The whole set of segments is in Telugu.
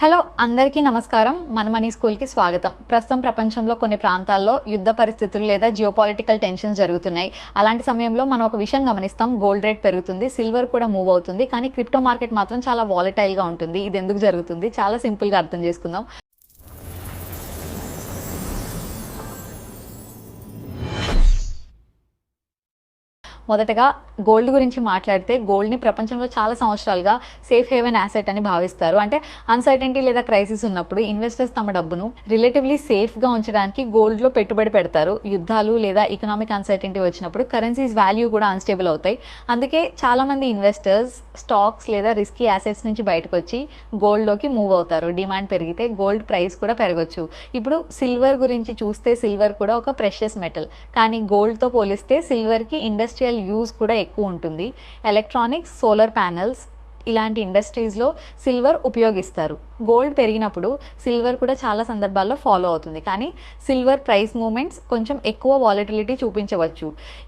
హలో అందరికీ నమస్కారం. మన మనీ స్కూల్కి స్వాగతం. ప్రస్తుతం ప్రపంచంలో కొన్ని ప్రాంతాల్లో యుద్ధ పరిస్థితులు లేదా జియోపాలిటికల్ టెన్షన్స్ జరుగుతున్నాయి. అలాంటి సమయంలో మనం ఒక విషయం గమనిస్తాం, గోల్డ్ రేట్ పెరుగుతుంది, సిల్వర్ కూడా మూవ్ అవుతుంది, కానీ క్రిప్టో మార్కెట్ మాత్రం చాలా వాలటైల్గా ఉంటుంది. ఇది ఎందుకు జరుగుతుంది? చాలా సింపుల్గా అర్థం చేసుకుందాం. మొదటగా గోల్డ్ గురించి మాట్లాడితే, గోల్డ్ని ప్రపంచంలో చాలా సంవత్సరాలుగా సేఫ్ హేవెన్ యాసెట్ అని భావిస్తారు. అంటే అన్సర్టెనిటీ లేదా క్రైసిస్ ఉన్నప్పుడు ఇన్వెస్టర్స్ తమ డబ్బును రిలేటివ్లీ సేఫ్గా ఉంచడానికి గోల్డ్లో పెట్టుబడి పెడతారు. యుద్ధాలు లేదా ఎకనామిక్ అన్సర్టెనిటీ వచ్చినప్పుడు కరెన్సీస్ వాల్యూ కూడా అన్స్టేబుల్ అవుతాయి. అందుకే చాలామంది ఇన్వెస్టర్స్ స్టాక్స్ లేదా రిస్కీ యాసెట్స్ నుంచి బయటకు వచ్చి గోల్డ్లోకి మూవ్ అవుతారు. డిమాండ్ పెరిగితే గోల్డ్ ప్రైస్ కూడా పెరగచ్చు. ఇప్పుడు సిల్వర్ గురించి చూస్తే, సిల్వర్ కూడా ఒక ప్రెషియస్ మెటల్, కానీ గోల్డ్తో పోలిస్తే సిల్వర్కి ఇండస్ట్రియల్ యూజ్ కూడా ఎక్కువ ఉంటుంది. ఎలక్ట్రానిక్స్, సోలార్ ప్యానెల్స్ ఇలాంటి ఇండస్ట్రీస్లో సిల్వర్ ఉపయోగిస్తారు. గోల్డ్ పెరిగినప్పుడు సిల్వర్ కూడా చాలా సందర్భాల్లో ఫాలో అవుతుంది, కానీ సిల్వర్ ప్రైస్ మూమెంట్స్ కొంచెం ఎక్కువ వాలటిలిటీ చూపించవచ్చు.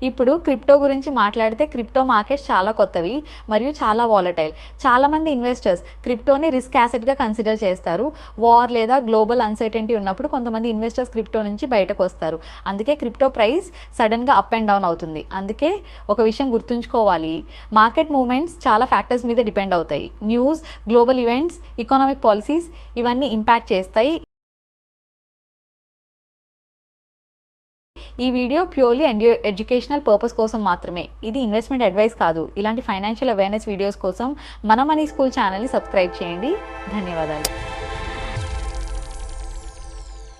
ఇప్పుడు క్రిప్టో గురించి మాట్లాడితే, క్రిప్టో మార్కెట్స్ చాలా కొత్తవి మరియు చాలా వాలటైల్. చాలామంది ఇన్వెస్టర్స్ క్రిప్టోని రిస్క్ యాసెట్గా కన్సిడర్ చేస్తారు. వార్ లేదా గ్లోబల్ అన్సర్టెనిటీ ఉన్నప్పుడు కొంతమంది ఇన్వెస్టర్స్ క్రిప్టో నుంచి బయటకు వస్తారు. అందుకే క్రిప్టో ప్రైస్ సడన్గా అప్ అండ్ డౌన్ అవుతుంది. అందుకే ఒక విషయం గుర్తుంచుకోవాలి, మార్కెట్ మూవ్మెంట్స్ చాలా ఫ్యాక్టర్స్ మీద డిపెండ్ అవుతాయి. News, global events, economic policies ఇవన్నీ ఇంపాక్ట్ చేస్తాయి. ఈ వీడియో ప్యూర్లీ ఎడ్యుకేషనల్ పర్పస్ కోసం మాత్రమే. ఇది ఇన్వెస్ట్మెంట్ అడ్వైస్ కాదు. ఇలాంటి ఫైనాన్షియల్ అవేర్నెస్ వీడియోస్ కోసం మన మనీ స్కూల్ ఛానల్ని సబ్స్క్రైబ్ చేయండి. ధన్యవాదాలు.